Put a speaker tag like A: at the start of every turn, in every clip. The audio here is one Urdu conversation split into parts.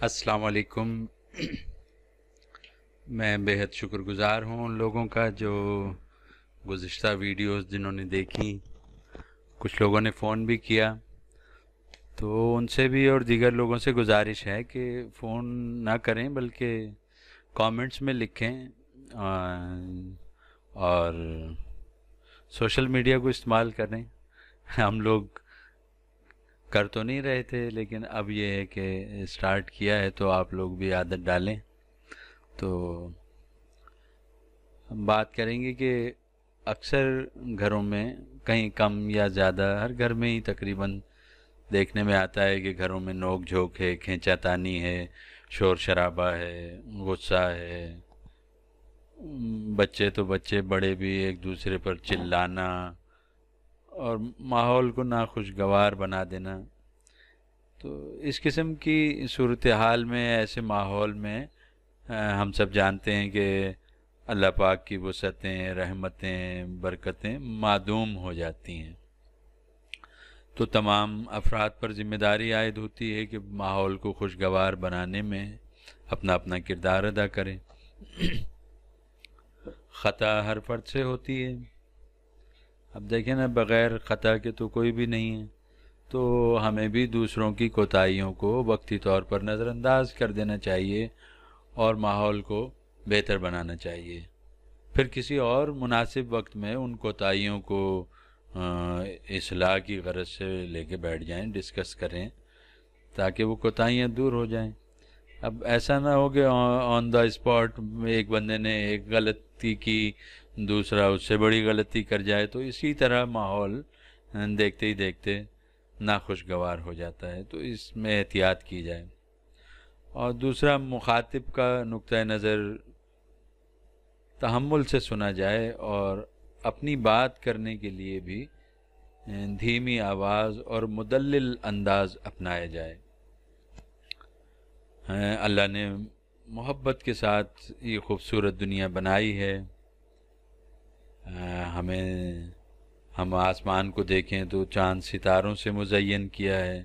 A: السلام علیکم۔ میں بہت شکر گزار ہوں ان لوگوں کا جو گزشتہ ویڈیوز جنہوں نے دیکھی، کچھ لوگوں نے فون بھی کیا، تو ان سے بھی اور دیگر لوگوں سے گزارش ہے کہ فون نہ کریں بلکہ کامنٹس میں لکھیں اور سوشل میڈیا کو استعمال کریں۔ ہم لوگ کر تو نہیں رہے تھے، لیکن اب یہ ہے کہ اسٹارٹ کیا ہے تو آپ لوگ بھی عادت ڈالیں۔ تو ہم بات کریں گے کہ اکثر گھروں میں کہیں کم یا زیادہ ہر گھر میں ہی تقریباً دیکھنے میں آتا ہے کہ گھروں میں نوک جھوک ہے، کھینچا تانی ہے، شور شرابہ ہے، غصہ ہے، بچے تو بچے بڑے بھی ایک دوسرے پر چلانا اور ماحول کو ناخوشگوار بنا دینا۔ تو اس قسم کی صورتحال میں، ایسے ماحول میں ہم سب جانتے ہیں کہ اللہ پاک کی وسعتیں، رحمتیں، برکتیں معدوم ہو جاتی ہیں۔ تو تمام افراد پر ذمہ داری عائد ہوتی ہے کہ ماحول کو خوشگوار بنانے میں اپنا اپنا کردار ادا کریں۔ خطا ہر فرد سے ہوتی ہے۔ اب دیکھیں نا، بغیر خطا کے تو کوئی بھی نہیں ہے، تو ہمیں بھی دوسروں کی کوتاہیوں کو وقتی طور پر نظر انداز کر دینا چاہیے اور ماحول کو بہتر بنانا چاہیے۔ پھر کسی اور مناسب وقت میں ان کوتاہیوں کو اصلاح کی غرض سے لے کے بیٹھ جائیں، ڈسکس کریں تاکہ وہ کوتاہیاں دور ہو جائیں۔ اب ایسا نہ ہو کہ آن دا اسپاٹ ایک بندے نے ایک غلطی کی، دوسرا اس سے بڑی غلطی کر جائے، تو اسی طرح ماحول دیکھتے ہی دیکھتے ناخوشگوار ہو جاتا ہے۔ تو اس میں احتیاط کی جائے۔ اور دوسرا، مخاطب کا نقطہ نظر تحمل سے سنا جائے اور اپنی بات کرنے کے لیے بھی دھیمی آواز اور مدلل انداز اپنایا جائے۔ اللہ نے محبت کے ساتھ یہ خوبصورت دنیا بنائی ہے۔ ہم آسمان کو دیکھیں تو چاند ستاروں سے مزین کیا ہے۔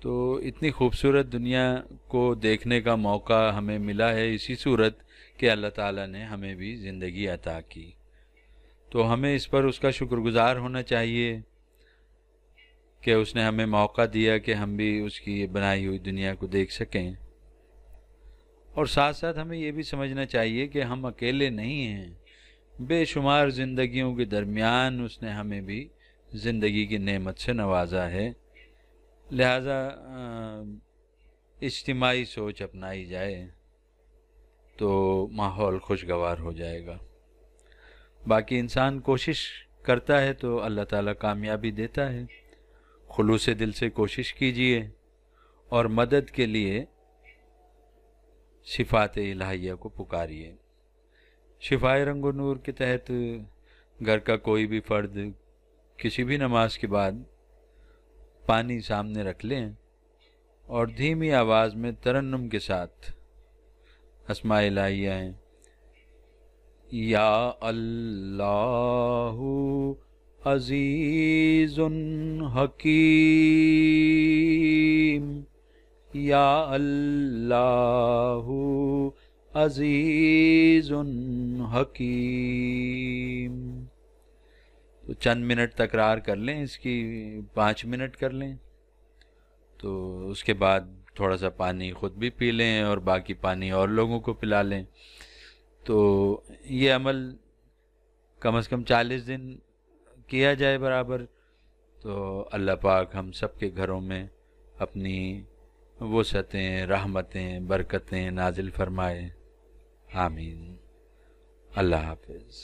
A: تو اتنی خوبصورت دنیا کو دیکھنے کا موقع ہمیں ملا ہے اسی صورت کہ اللہ تعالیٰ نے ہمیں بھی زندگی عطا کی، تو ہمیں اس پر اس کا شکر گزار ہونا چاہیے کہ اس نے ہمیں موقع دیا کہ ہم بھی اس کی بنائی ہوئی دنیا کو دیکھ سکیں۔ اور ساتھ ساتھ ہمیں یہ بھی سمجھنا چاہیے کہ ہم اکیلے نہیں ہیں، بے شمار زندگیوں کے درمیان اس نے ہمیں بھی زندگی کی نعمت سے نوازا ہے، لہذا اجتماعی سوچ اپنائی جائے تو ماحول خوشگوار ہو جائے گا۔ باقی انسان کوشش کرتا ہے تو اللہ تعالیٰ کامیابی دیتا ہے۔ خلوص دل سے کوشش کیجئے اور مدد کے لیے صفات الہیہ کو پکاریے۔ شفائے رنگ و نور کے تحت گھر کا کوئی بھی فرد کسی بھی نماز کے بعد پانی سامنے رکھ لیں اور دھیمی آواز میں ترنم کے ساتھ اسماء الہیہ ہیں: یا اللہ عزیز حکیم، یا اللہ عزیز حکیم۔ تو چند منٹ تکرار کر لیں، اس کی 5 منٹ کر لیں، تو اس کے بعد تھوڑا سا پانی خود بھی پی لیں اور باقی پانی اور لوگوں کو پلا لیں۔ تو یہ عمل کم از کم 40 دن کیا جائے برابر، تو اللہ پاک ہم سب کے گھروں میں اپنی وسعتیں، رحمتیں، برکتیں نازل فرمائے۔ آمین۔ اللہ حافظ۔